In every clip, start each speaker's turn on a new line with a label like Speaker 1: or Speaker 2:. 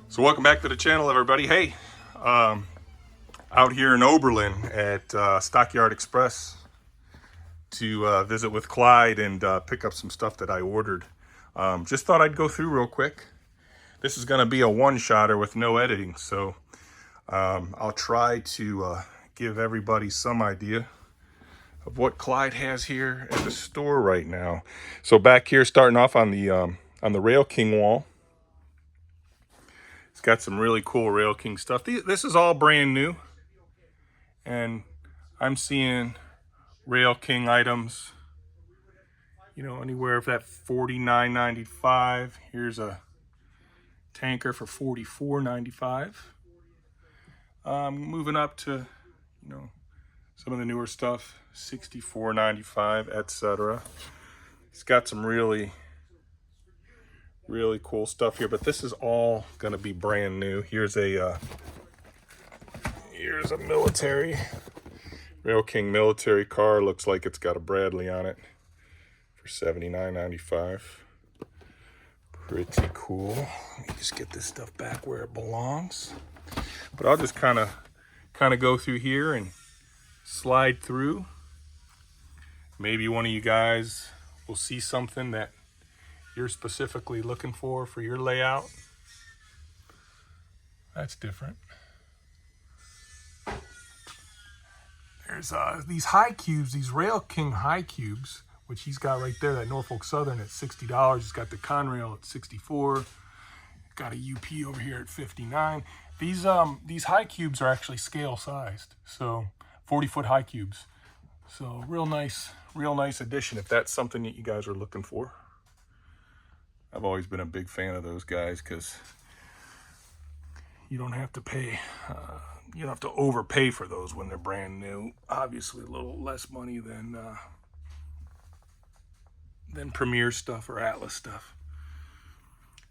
Speaker 1: So welcome back to the channel, everybody. Hey, out here in Oberlin at Stockyard Express to visit with Clyde and pick up some stuff that I ordered. Just thought I'd go through real quick. This is going to be a one-shotter with no editing, so I'll try to give everybody some idea of what Clyde has here at the store right now. So back here, starting off on the Rail King wall. It's got some really cool Rail King stuff. This is all brand new. And I'm seeing Rail King items, you know, anywhere from that $49.95. Here's a tanker for $44.95. Moving up to, you know, some of the newer stuff, $64.95, etc. It's got some really cool stuff here, but this is all going to be brand new. Here's a military Rail King military car. Looks like it's got a Bradley on it for $79.95. Pretty cool. Let me just get this stuff back where it belongs. But I'll just kind of go through here and slide through. Maybe one of you guys will see something that you're specifically looking for your layout. That's different. There's these high cubes, these Rail King high cubes, which he's got right there, that Norfolk Southern at $60. He's got the Conrail at $64. Got a UP over here at $59. These high cubes are actually scale sized, so 40-foot high cubes. So real nice addition if that's something that you guys are looking for. I've always been a big fan of those guys because you don't have to pay, you don't have to overpay for those when they're brand new. Obviously, a little less money than Premier stuff or Atlas stuff.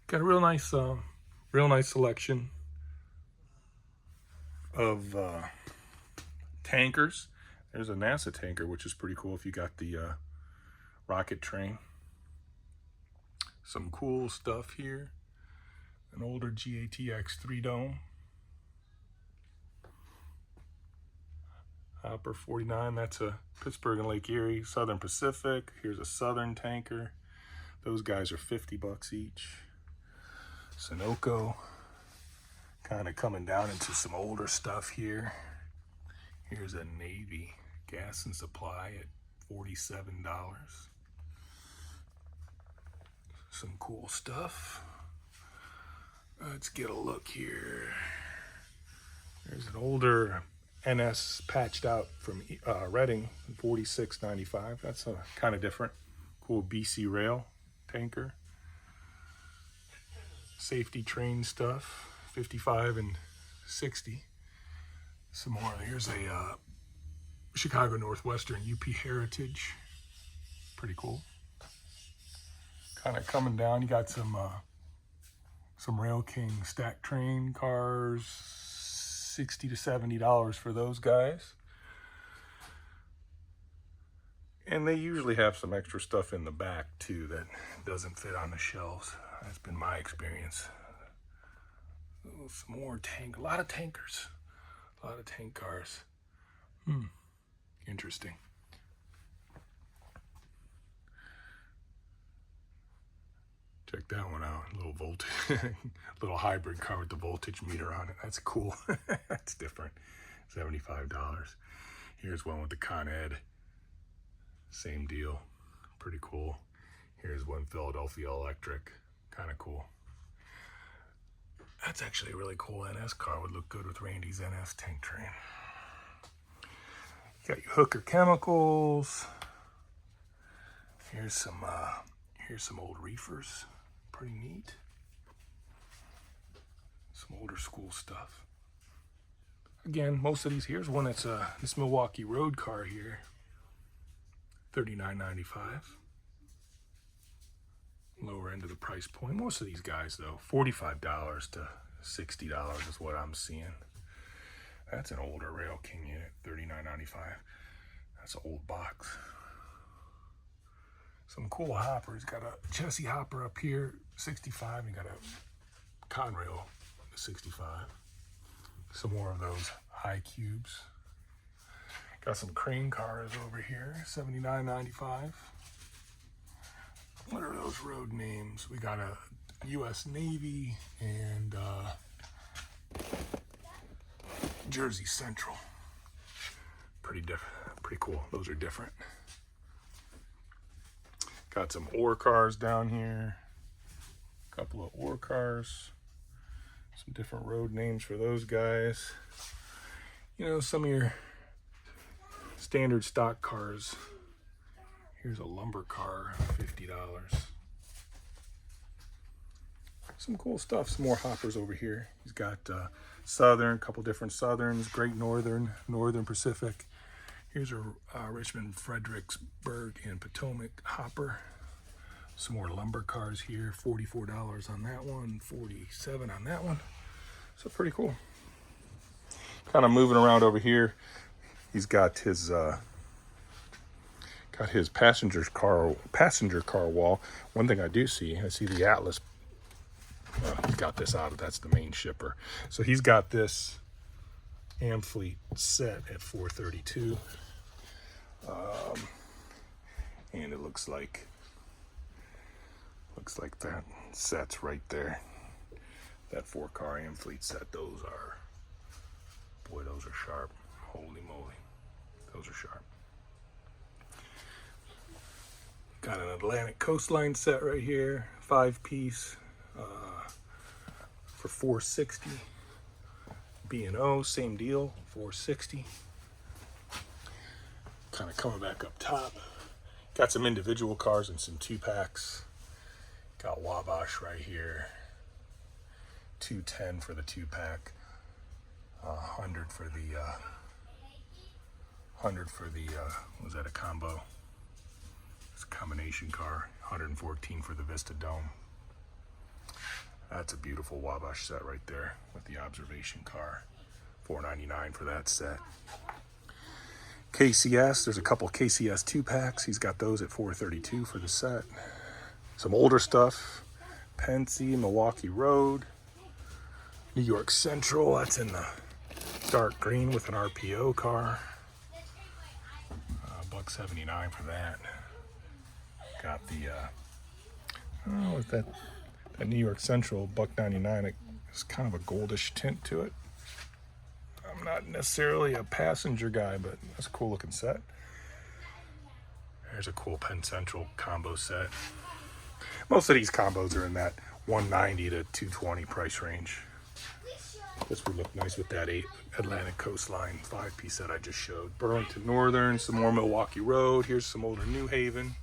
Speaker 1: Got a real nice selection of tankers. There's a NASA tanker, which is pretty cool if you got the rocket train. Some cool stuff here. An older GATX 3-dome. Hopper 49, that's a Pittsburgh and Lake Erie, Southern Pacific. Here's a Southern tanker. Those guys are $50 each. Sunoco. Kind of coming down into some older stuff here. Here's a Navy gas and supply at $47. Some cool stuff. Let's get a look here. There's an older NS patched out from Reading, $46.95. That's a kind of different. Cool BC Rail tanker. Safety train stuff, $55 and $60. Some more. Here's a Chicago Northwestern UP Heritage. Pretty cool. Kind of coming down, you got some Rail King stack train cars, $60 to $70 for those guys. And they usually have some extra stuff in the back too that doesn't fit on the shelves. That's been my experience. Some more a lot of tankers, a lot of tank cars. Interesting. Check that one out. A little voltage, little hybrid car with the voltage meter on it. That's cool. That's different. $75. Here's one with the Con Ed. Same deal. Pretty cool. Here's one Philadelphia Electric. Kind of cool. That's actually a really cool NS car. Would look good with Randy's NS tank train. You got your Hooker Chemicals. Here's some old reefers. Pretty neat. Some older school stuff. Again, most of these, here's one that's this Milwaukee Road car here. $39.95. Lower end of the price point. Most of these guys though, $45 to $60 is what I'm seeing. That's an older Rail King unit, $39.95. That's an old box. Some cool hoppers. Got a chassis hopper up here, $65. You got a Conrail $65. Some more of those high cubes. Got some crane cars over here, $79.95. What are those road names? We got a U.S. Navy and Jersey Central. Pretty cool. Those are different. Got some ore cars down here. A couple of ore cars. Some different road names for those guys. You know, some of your standard stock cars. Here's a lumber car, $50. Some cool stuff. Some more hoppers over here. He's got Southern, a couple different Southerns, Great Northern, Northern Pacific. Here's a Richmond, Fredericksburg, and Potomac hopper. Some more lumber cars here, $44 on that one, $47 on that one. So pretty cool. Kind of moving around over here. He's got his passenger car wall. One thing I see the Atlas. He's got this out of, that's the main shipper. So he's got this Amfleet set at $432. And it looks like that set's right there. That 4-car Amfleet set, those are sharp. Holy moly, those are sharp. Got an Atlantic Coastline set right here, 5-piece, for $460. B&O, same deal, $460. Kind of coming back up top. Got some individual cars and some 2-packs. Got Wabash right here. $210 for the 2-pack. $100 for the was that a combo? It's a combination car. $114 for the Vista Dome. That's a beautiful Wabash set right there with the observation car. $499 for that set. KCS, there's a couple KCS 2-packs. He's got those at $432 for the set. Some older stuff. Pensy, Milwaukee Road. New York Central, that's in the dark green with an RPO car. $179 for that. Got the, that New York Central, $199. It's kind of a goldish tint to it. I'm not necessarily a passenger guy, but that's a cool looking set. There's a cool Penn Central combo set. Most of these combos are in that $190 to $220 price range. This would look nice with that Atlantic Coastline 5-piece that I just showed. Burlington Northern, some more Milwaukee Road. Here's some older New Haven.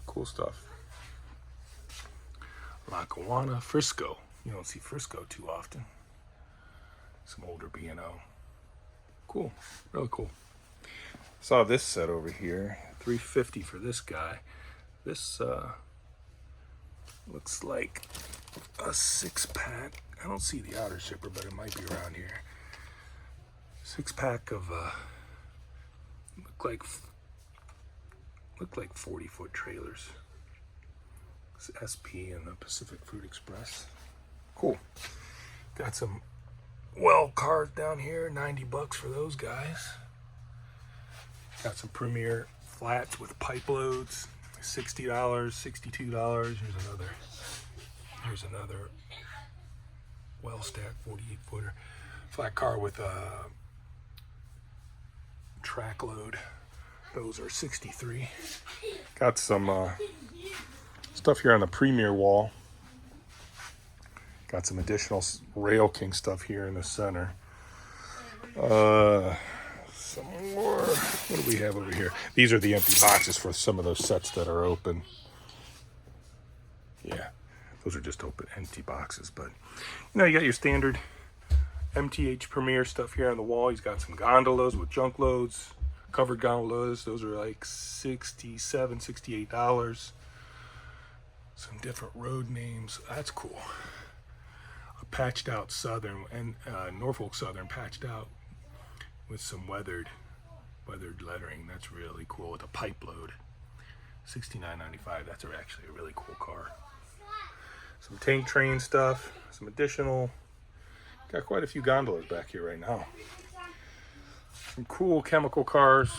Speaker 1: Cool stuff. Lackawanna, Frisco. You don't see Frisco too often. Some older B&O. Cool, really cool. Saw this set over here, $350 for this guy. This looks like a 6-pack. I don't see the outer shipper, but it might be around here. 6-pack of look like 40-foot trailers. It's SP and the Pacific Fruit Express. Cool. Got some well cars down here, $90 for those guys. Got some Premier flats with pipe loads, $60, $62. Here's another well stacked 48-footer flat car with a track load. Those are $63. Got some stuff here on the Premier wall. Got some additional Rail King stuff here in the center. Some more. What do we have over here? These are the empty boxes for some of those sets that are open. Yeah, those are just open empty boxes. But you know, you got your standard MTH Premier stuff here on the wall. He's got some gondolas with junk loads, covered gondolas. Those are like $67, $68. Some different road names. That's cool. A patched out Southern and Norfolk Southern patched out with some weathered lettering. That's really cool with a pipe load. $69.95. That's actually a really cool car. Some tank train stuff, some additional, got quite a few gondolas back here right now. Some cool chemical cars.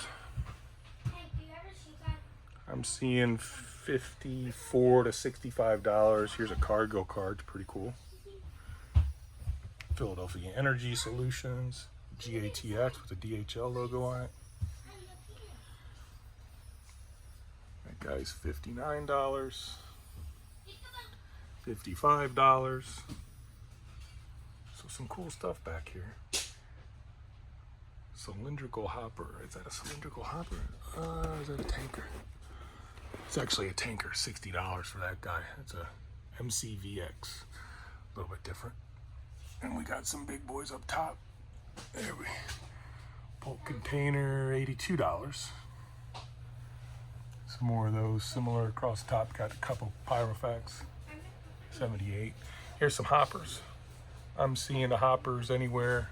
Speaker 1: I'm seeing $54 to $65. Here's a cargo card, pretty cool. Philadelphia Energy Solutions, GATX with the DHL logo on it. That guy's $59, $55. So some cool stuff back here. Cylindrical hopper. Is that a cylindrical hopper? Is that a tanker? It's actually a tanker. $60 for that guy. It's a MCVX. A little bit different. And we got some big boys up top. There we bulk container, $82. Some more of those similar across the top. Got a couple Pyrofax, $78. Here's some hoppers. I'm seeing the hoppers anywhere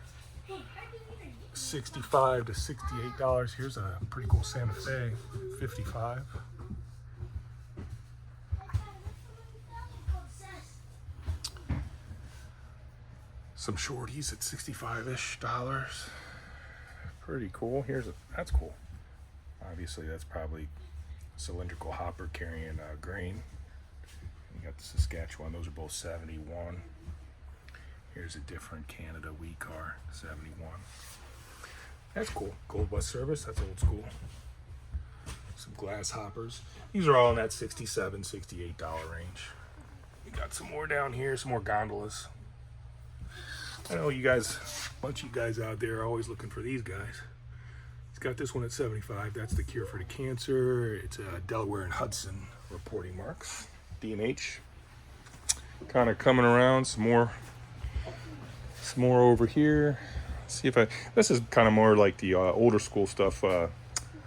Speaker 1: $65 to $68. Here's a pretty cool Santa Fe, $55. Some shorties at $65-ish. Pretty cool. That's cool. Obviously, that's probably a cylindrical hopper carrying grain. You got the Saskatchewan. Those are both 71. Here's a different Canada wheat car, 71. That's cool. Gold bus service. That's old school. Some glass hoppers. These are all in that $67, $68 range. We got some more down here. Some more gondolas. I know you guys, a bunch of you guys out there are always looking for these guys. He's got this one at 75. That's the cure for the cancer. It's Delaware and Hudson reporting marks. D&H. Kind of coming around. Some more over here. See if this is kind of more like the older school stuff.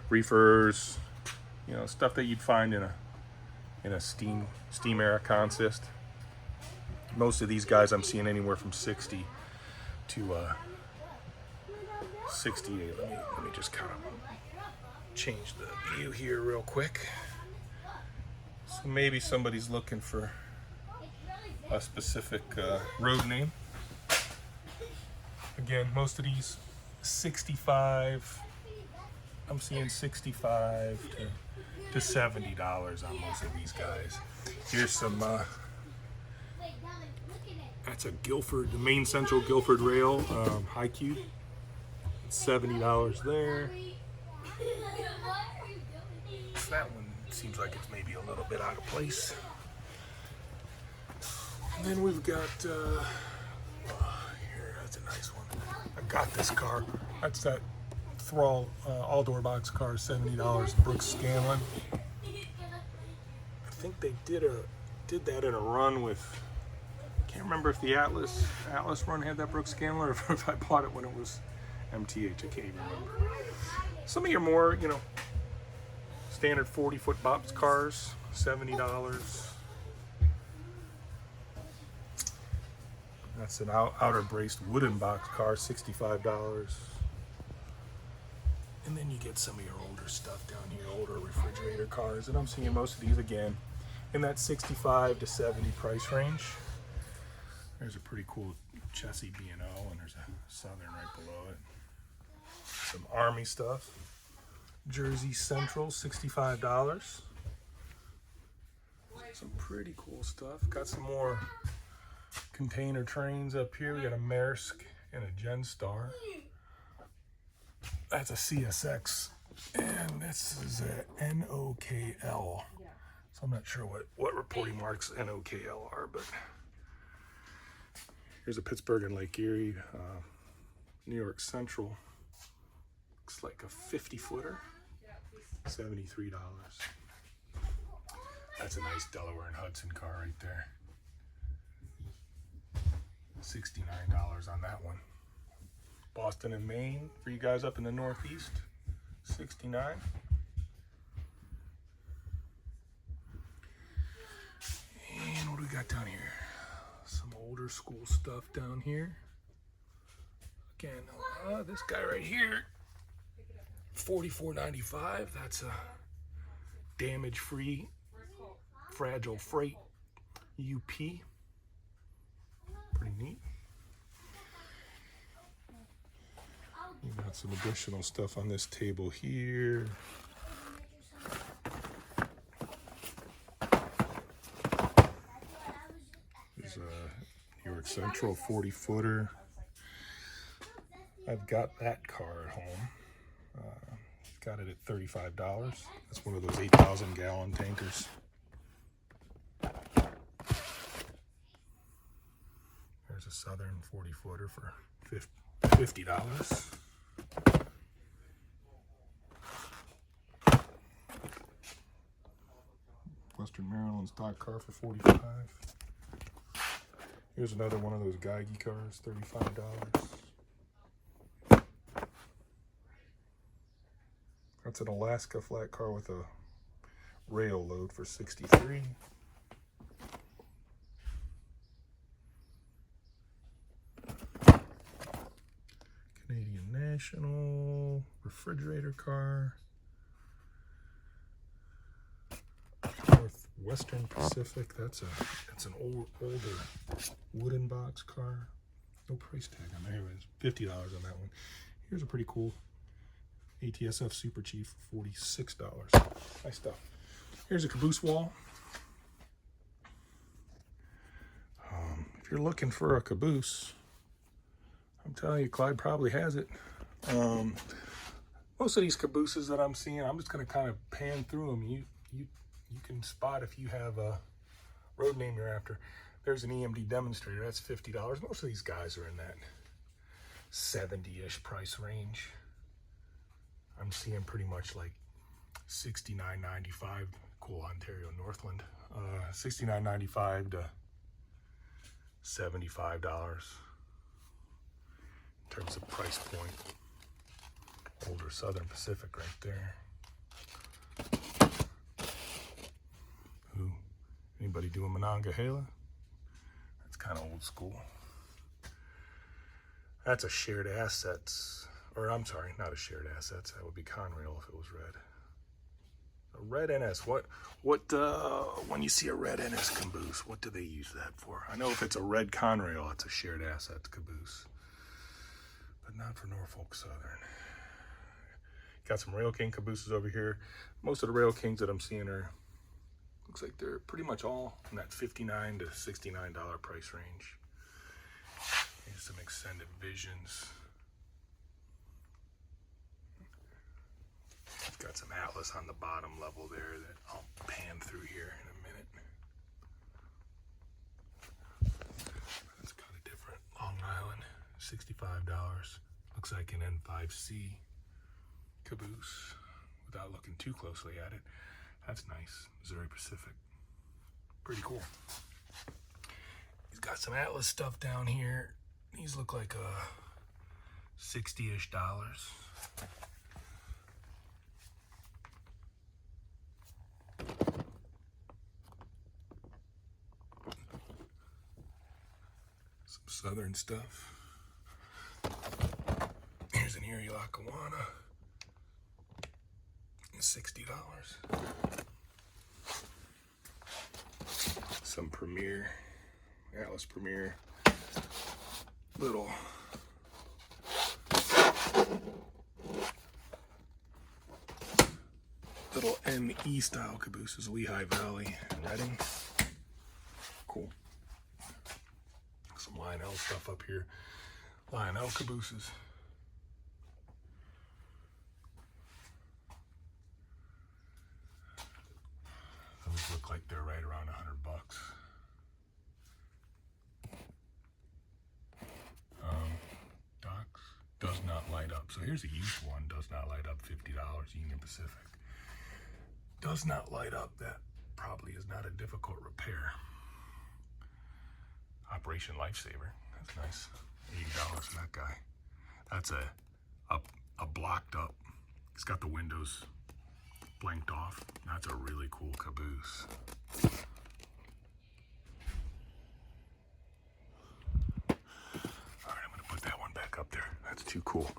Speaker 1: Reefers, stuff that you'd find in a steam era consist. Most of these guys I'm seeing anywhere from 60 to 68. Let me just kind of change the view here real quick. So maybe somebody's looking for a specific road name. Again, most of these 65. I'm seeing $65 to $70 on most of these guys. Here's some. That's a Guilford, the Main Central Guilford Rail high cube. It's $70 there. That one seems like it's maybe a little bit out of place. And then we've got here. That's a nice one. I got this car. That's that Thrall all door box car, $70. Brooks Scanlon. I think they did that in a run with. Can't remember if the Atlas run had that Brooks Scanlon or if I bought it when it was MTH. I can't even remember. Some of your more, standard 40-foot box cars, $70. That's an outer braced wooden box car, $65. And then you get some of your older stuff down here, older refrigerator cars. And I'm seeing most of these again in that $65 to $70 price range. There's a pretty cool Chessie B&O, and there's a Southern right below it. Some Army stuff. Jersey Central, $65. Some pretty cool stuff. Got some more container trains up here. We got a Maersk and a Genstar. That's a CSX, and this is a NOKL. So I'm not sure what reporting marks NOKL are, but here's a Pittsburgh and Lake Erie, New York Central. Looks like a 50-footer, $73. That's a nice Delaware and Hudson car right there. $69 on that one. Boston and Maine for you guys up in the Northeast, $69. And what do we got down here? Some older school stuff down here. Again, this guy right here, $44.95. That's a damage-free, fragile freight UP. pretty neat. You got some additional stuff on this table here. There's a New York Central 40-footer. I've got that car at home. Got it at $35. That's one of those 8,000-gallon tankers. There's a Southern 40-footer for $50. Western Maryland stock car for $45. Here's another one of those Geigy cars, $35. That's an Alaska flat car with a rail load for $63. Canadian National refrigerator car. Northwestern Pacific. That's an older wooden box car. No price tag on there. It's $50 on that one. Here's a pretty cool ATSF Super Chief for $46. Nice stuff. Here's a Caboose Wall. If you're looking for a caboose, I'm telling you, Clyde probably has it. Most of these cabooses that I'm seeing, I'm just going to kind of pan through them. You can spot if you have a road name you're after. There's an EMD demonstrator. That's $50. Most of these guys are in that 70-ish price range. I'm seeing pretty much like $69.95, cool Ontario Northland, $69.95 to $75 in terms of price point. Older Southern Pacific right there. Ooh, anybody doing Monongahela? That's kind of old school. That's a shared assets. Or I'm sorry, not a shared assets. That would be Conrail if it was red. A red NS. What? When you see a red NS caboose, what do they use that for? I know if it's a red Conrail, it's a shared assets caboose, but not for Norfolk Southern. Got some Rail King cabooses over here. Most of the Rail Kings that I'm seeing are, looks like they're pretty much all in that $59 to $69 price range. Here's some extended visions. Got some Atlas on the bottom level there that I'll pan through here in a minute. It's got a different Long Island, $65. Looks like an N5C caboose without looking too closely at it. That's nice. Missouri Pacific. Pretty cool. He's got some Atlas stuff down here. These look like $60-ish. Southern stuff. Here's an Erie Lackawanna. $60. Some Premier, Atlas Premier. Little NE style cabooses, Lehigh Valley, Reading. Cool. Some Lionel stuff up here. Lionel cabooses. Those look like they're right around $100. Docks does not light up. So here's a used one. Does not light up. $50. Union Pacific. Does not light up. That probably is not a difficult repair. Operation Lifesaver. That's nice. $80 for that guy. That's a blocked up. It's got the windows blanked off. That's a really cool caboose. Alright, I'm gonna put that one back up there. That's too cool.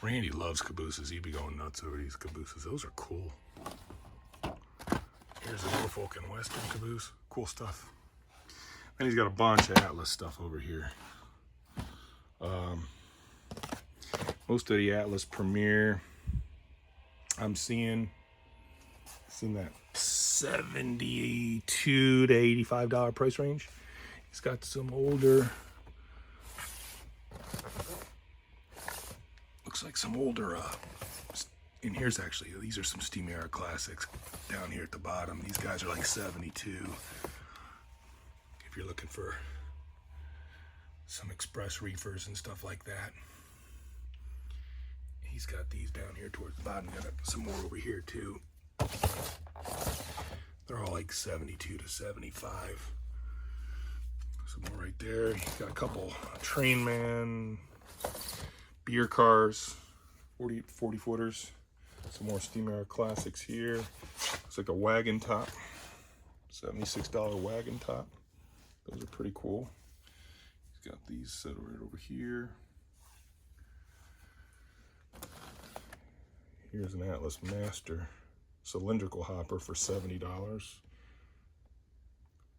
Speaker 1: Randy loves cabooses. He'd be going nuts over these cabooses. Those are cool. Here's a Norfolk and Western caboose. Cool stuff. And he's got a bunch of Atlas stuff over here. Most of the Atlas Premier, I'm seeing that $72 to $85 price range. He's got some older, looks like some older, and here's actually, these are some Steam Era Classics down here at the bottom. These guys are like 72. If you're looking for some express reefers and stuff like that. He's got these down here towards the bottom. Got some more over here too. They're all like 72 to 75. Some more right there. He's got a couple Train Man beer cars, 40 footers. Some more Steam Era Classics here. Looks like a wagon top, $76 wagon top. Those are pretty cool. He's got these set right over here. Here's an Atlas Master cylindrical hopper for $70.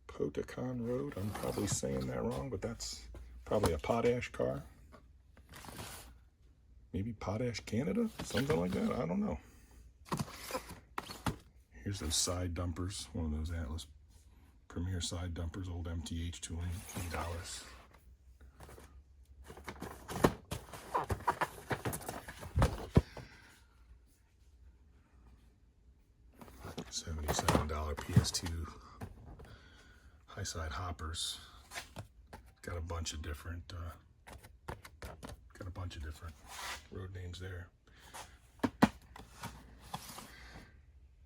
Speaker 1: Potacon Road. I'm probably saying that wrong, but that's probably a potash car. Maybe Potash Canada? Something like that? I don't know. Here's those side dumpers. One of those Atlas Premier side dumpers, old MTH, $20. $77 PS2 high side hoppers. Got a bunch of different road names there.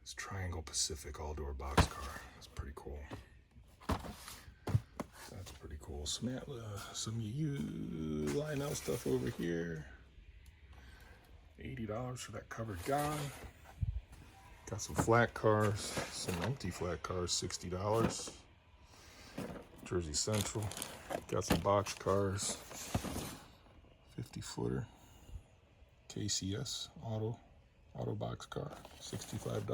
Speaker 1: It's Triangle Pacific all-door boxcar. That's pretty cool. That's pretty cool. Some Lionel stuff over here. $80 for that covered guy. Got some flat cars, some empty flat cars, $60. Jersey Central. Got some box cars, 50-footer. KCS auto box car, $65.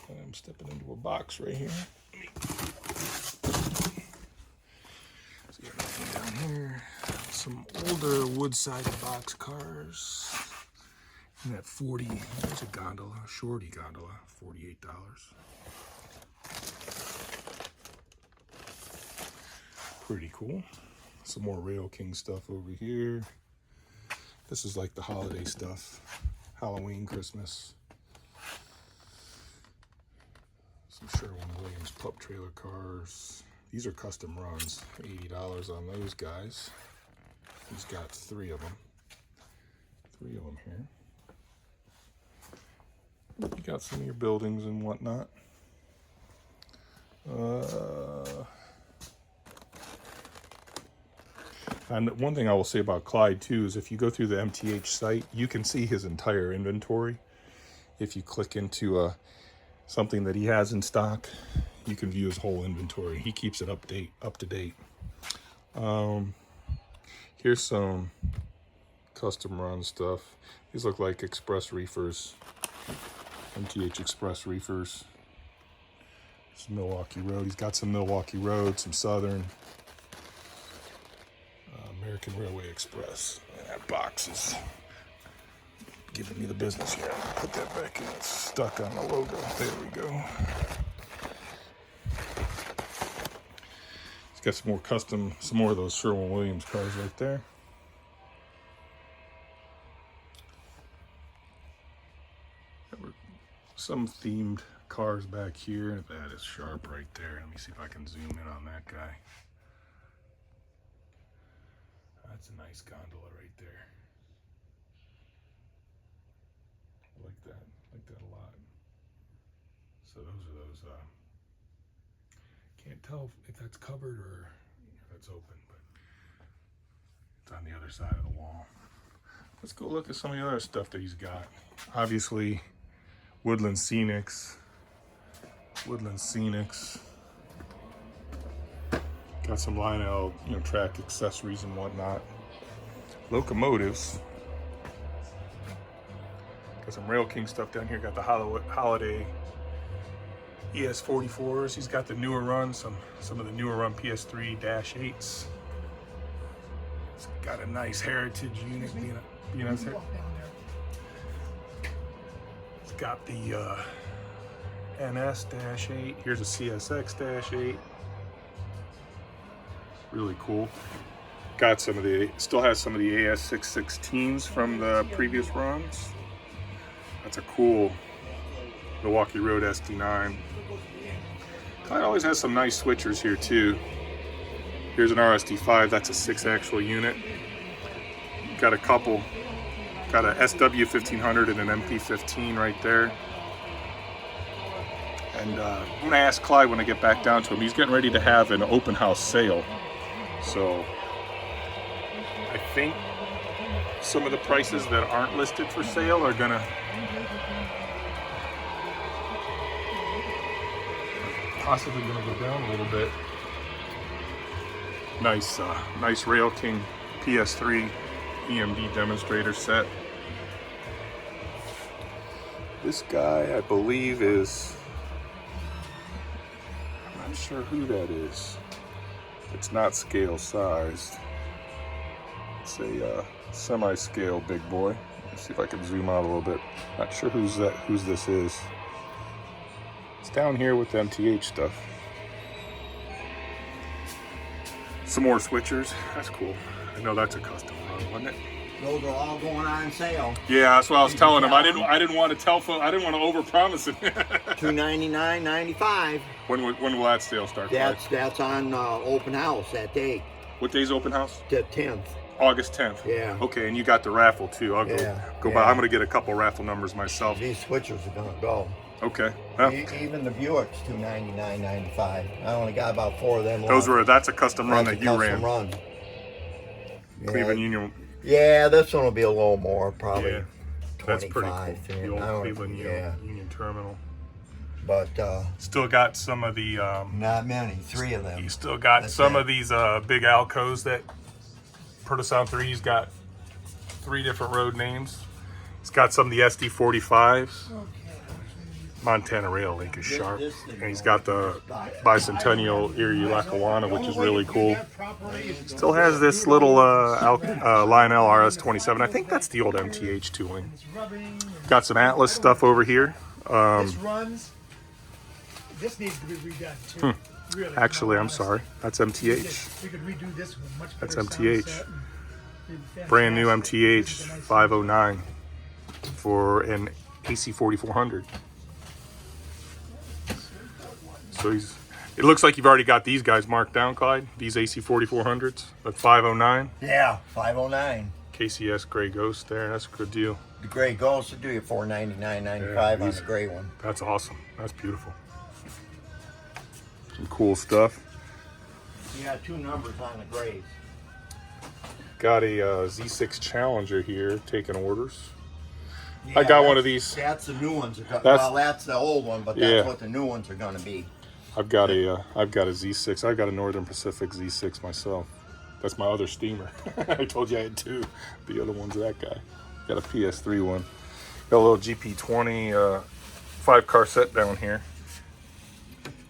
Speaker 1: And I'm stepping into a box right here. See everything down here. Some older wood-sided box cars. And that 40, there's a gondola, shorty gondola, $48. Pretty cool. Some more Rail King stuff over here. This is like the holiday stuff. Halloween, Christmas. Some Sherwin-Williams pup trailer cars. These are custom runs, $80 on those guys. He's got three of them here. You got some of your buildings and whatnot. And one thing I will say about Clyde too is if you go through the MTH site, you can see his entire inventory. If you click into something that he has in stock, you can view his whole inventory. He keeps it up to date. Here's some custom run stuff. These look like express reefers. MTH Express reefers. This is Milwaukee Road. He's got some Milwaukee Road, some Southern. American Railway Express. And that box is giving me the business here. Put that back in. It's stuck on the logo. There we go. He's got some more of those Sherwin-Williams cars right there. Some themed cars back here. That is sharp right there. Let me see if I can zoom in on that guy. That's a nice gondola right there. I like that a lot. So those are those, can't tell if that's covered or if that's open, but it's on the other side of the wall. Let's go look at some of the other stuff that he's got. Obviously, Woodland Scenics. Got some Lionel, track accessories and whatnot. Locomotives. Got some Rail King stuff down here. Got the Holiday ES44s. He's got the newer run, some of the newer run PS3-8s. It's got a nice heritage unit. It's got the NS-8. Here's a CSX-8. Really cool. Got some of the, still has some of the AS616s from the previous runs. That's a cool Milwaukee Road SD9. Clyde always has some nice switchers here too. Here's an RSD5, that's a 6-axle unit. Got a couple, got a SW1500 and an MP15 right there. And I'm gonna ask Clyde when I get back down to him. He's getting ready to have an open house sale. So I think some of the prices that aren't listed for sale are gonna possibly gonna go down a little bit. Nice, nice Rail King PS3 EMD demonstrator set. This guy, I believe, is, I'm not sure who that is. It's not scale sized. It's a semi-scale big boy. Let's see if I can zoom out a little bit. Not sure whose this is. It's down here with the MTH stuff. Some more switchers. That's cool. I know that's a custom run, wasn't it?
Speaker 2: Those are all going on sale.
Speaker 1: Yeah, that's what I was telling him. I didn't want to tell folks. I didn't want to overpromise it.
Speaker 2: $299.95.
Speaker 1: When will that sale start?
Speaker 2: That's on open house that day.
Speaker 1: What day's open house?
Speaker 2: The 10th.
Speaker 1: August 10th.
Speaker 2: Yeah.
Speaker 1: Okay, and you got the raffle too. I'll go by. I'm gonna get a couple raffle numbers myself.
Speaker 2: These switchers are gonna go.
Speaker 1: Okay. Well,
Speaker 2: even the Buick's $299.95. I only got about 4 of them.
Speaker 1: That's a custom run that you ran.
Speaker 2: Run.
Speaker 1: Cleveland Union.
Speaker 2: Yeah, this one will be a little more, probably.
Speaker 1: Yeah, that's pretty cool. The old
Speaker 2: Cleveland
Speaker 1: Union Terminal.
Speaker 2: But
Speaker 1: still got some of the
Speaker 2: not many, 3 of them.
Speaker 1: You still got some of these big Alcos that Sound 3's got 3 different road names. It's got some of the SD45s. Montana Rail Link is sharp. And he's got the Bicentennial Erie Lackawanna, which is really cool. Still has this little Lionel RS27. I think that's the old MTH tooling. Got some Atlas stuff over here.
Speaker 3: This needs to be redone too. Really.
Speaker 1: Actually, I'm sorry. That's MTH.
Speaker 3: We could redo this one much better.
Speaker 1: That's MTH. Brand new MTH 509 for an AC 4400. So it looks like you've already got these guys marked down, Clyde. These AC 4400s, the 509.
Speaker 2: Yeah, 509.
Speaker 1: KCS Gray Ghost there. That's a good deal.
Speaker 2: The Gray Ghost will do you $499.95 on the gray one.
Speaker 1: That's awesome. That's beautiful. Some cool stuff.
Speaker 2: You got 2 numbers on the grays.
Speaker 1: Got a Z6 Challenger here taking orders.
Speaker 2: Yeah,
Speaker 1: I got one of these.
Speaker 2: That's the new ones. Well, that's the old one, but that's what the new ones are going to be.
Speaker 1: I've got a Z6. I've got a Northern Pacific Z6 myself. That's my other steamer. I told you I had 2. The other one's that guy. Got a PS3 one. Got a little GP20 5-car set down here.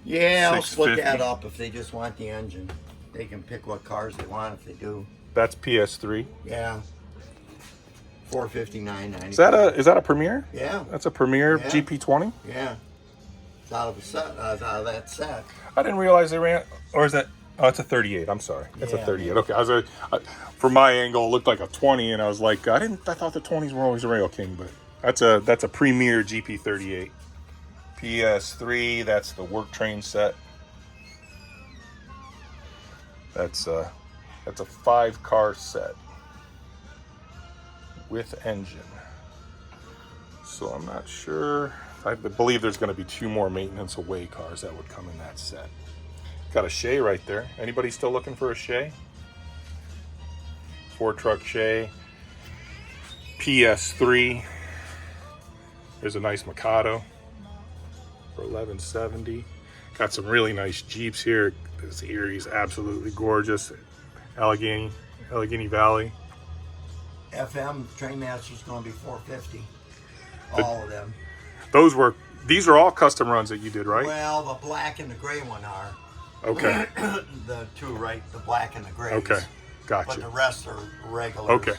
Speaker 2: Yeah, I'll split that up if they just want the engine. They can pick what cars they want if they do.
Speaker 1: That's PS3.
Speaker 2: Yeah. $459.95.
Speaker 1: Is that a Premier?
Speaker 2: Yeah.
Speaker 1: That's a Premier GP20?
Speaker 2: Yeah. It's out of a set. Out of that set.
Speaker 1: I didn't realize they ran. Or is that? Oh, it's a 38. I'm sorry. It's a 38. Okay. From my angle, it looked like a 20, and I was like, I thought the 20s were always a Rail King, but that's a Premier GP38. PS3. That's the work train set. That's a 5-car set with engine. So I'm not sure. I believe there's going to be 2 more maintenance away cars that would come in that set. Got a Shay right there. Anybody still looking for a Shay? 4-truck Shay. PS3. There's a nice Mikado for $1170. Got some really nice Jeeps here. This Erie's absolutely gorgeous. Allegheny Valley.
Speaker 2: FM Trainmaster's going to be $450. All of them.
Speaker 1: Those were these are all custom runs that you did, right?
Speaker 2: Well, the black and the gray one are.
Speaker 1: Okay.
Speaker 2: The two, right? The black and the gray.
Speaker 1: Okay.
Speaker 2: But
Speaker 1: Gotcha.
Speaker 2: the rest are regular.
Speaker 1: Okay.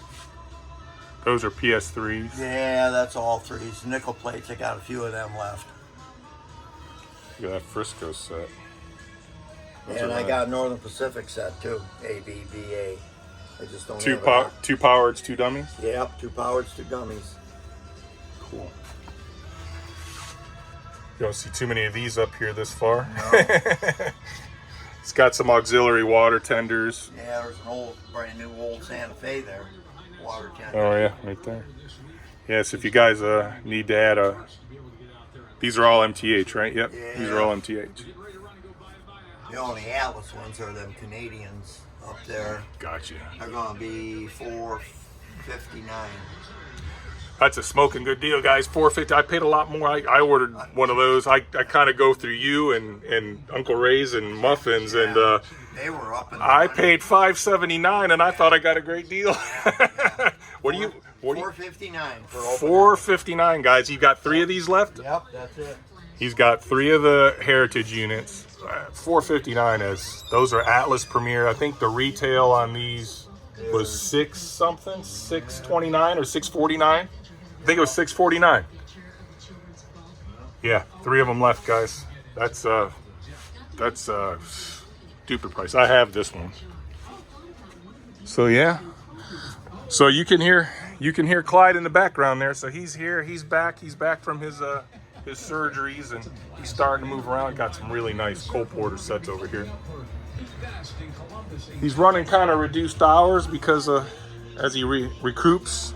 Speaker 1: Those are PS3s.
Speaker 2: Yeah, that's all threes. Nickel plates, I got a few of them left.
Speaker 1: Look at that Frisco set. Those
Speaker 2: And
Speaker 1: are
Speaker 2: I
Speaker 1: nice.
Speaker 2: got Northern Pacific set too. A, B, B, A. I just don't
Speaker 1: Two
Speaker 2: have it.
Speaker 1: two powereds, two dummies.
Speaker 2: Yep, 2 powereds, 2 dummies.
Speaker 1: Cool. You don't see too many of these up here this far.
Speaker 2: No.
Speaker 1: It's got some auxiliary water tenders.
Speaker 2: Yeah, there's an old, brand new old Santa Fe there. Water tender.
Speaker 1: Oh yeah, right there. Yes, if you guys need to add a, these are all MTH, right? Yep, these are all MTH.
Speaker 2: The only Atlas ones are them Canadians up there.
Speaker 1: Gotcha.
Speaker 2: They're gonna be $459.
Speaker 1: That's a smoking good deal, guys. $450. I paid a lot more. I ordered one of those. I kind of go through you and Uncle Ray's and Muffins, and
Speaker 2: They were up in the
Speaker 1: I
Speaker 2: money.
Speaker 1: paid $579, and I thought I got a great deal. What do you?
Speaker 2: $459 for open.
Speaker 1: $459, guys. You got 3 of these left.
Speaker 2: Yep, that's it.
Speaker 1: He's got 3 of the Heritage units. $459 as those are Atlas Premier. I think the retail on these was $6 something, $629 or $649. I think it was $649. Yeah, 3 of them left, guys. That's stupid price. I have this one. So yeah. So you can hear Clyde in the background there. So he's here. He's back from his surgeries, and he's starting to move around. Got some really nice Cole Porter sets over here. He's running kind of reduced hours because as he recoups.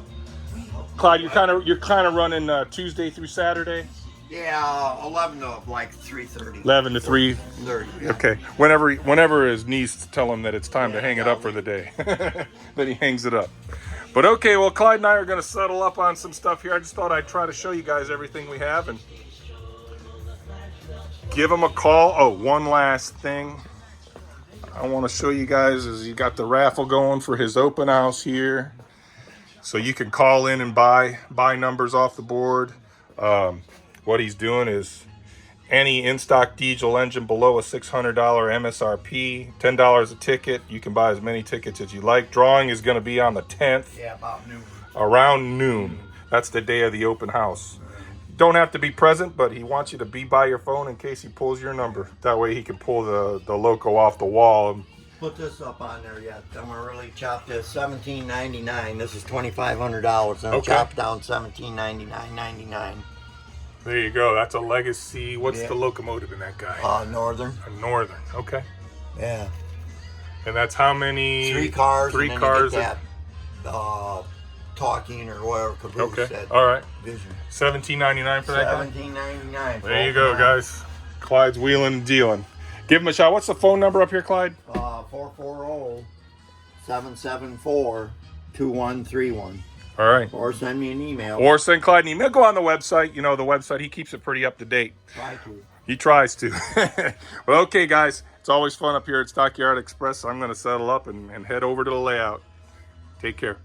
Speaker 1: Clyde, you're kind of running Tuesday through Saturday.
Speaker 2: Yeah, 11 to like 3:30.
Speaker 1: 11 to 3.
Speaker 2: 30. Yeah.
Speaker 1: Okay. Whenever his niece tell him that it's time to hang it up for the day, then he hangs it up. But okay, well, Clyde and I are going to settle up on some stuff here. I just thought I'd try to show you guys everything we have and give him a call. Oh, one last thing I want to show you guys is he got the raffle going for his open house here. So you can call in and buy numbers off the board. What he's doing is any in-stock diesel engine below a $600 MSRP, $10 a ticket. You can buy as many tickets as you like. Drawing is going to be on the 10th.
Speaker 2: Yeah, about noon.
Speaker 1: Around noon. That's the day of the open house. Don't have to be present, but he wants you to be by your phone in case he pulls your number. That way he can pull the Loco off the wall.
Speaker 2: Put this up on there yet. I'm gonna really chop this. $17.99. This is $2,500. I'm
Speaker 1: Okay.
Speaker 2: chop down $17.99.99.
Speaker 1: There you go. That's a legacy. What's
Speaker 2: Yeah.
Speaker 1: the locomotive in that guy?
Speaker 2: Northern.
Speaker 1: A Northern. Okay.
Speaker 2: Yeah.
Speaker 1: And that's how many?
Speaker 2: 3 cars.
Speaker 1: 3
Speaker 2: and then
Speaker 1: cars.
Speaker 2: You get that, talking or whatever Caboose
Speaker 1: Okay.
Speaker 2: said.
Speaker 1: All right.
Speaker 2: Vision.
Speaker 1: $17.99 for that guy.
Speaker 2: $17.99.
Speaker 1: There you go, guys. Clyde's wheeling and dealing. Give him a shot. What's the phone number up here, Clyde?
Speaker 2: 440-774-2131.
Speaker 1: All right.
Speaker 2: Or send me an email.
Speaker 1: Or send Clyde an email. Go on the website. You know, the website, he keeps it pretty up to date.
Speaker 2: Try to.
Speaker 1: He tries to. Well, okay, guys. It's always fun up here at Stockyard Express. I'm going to settle up and head over to the layout. Take care.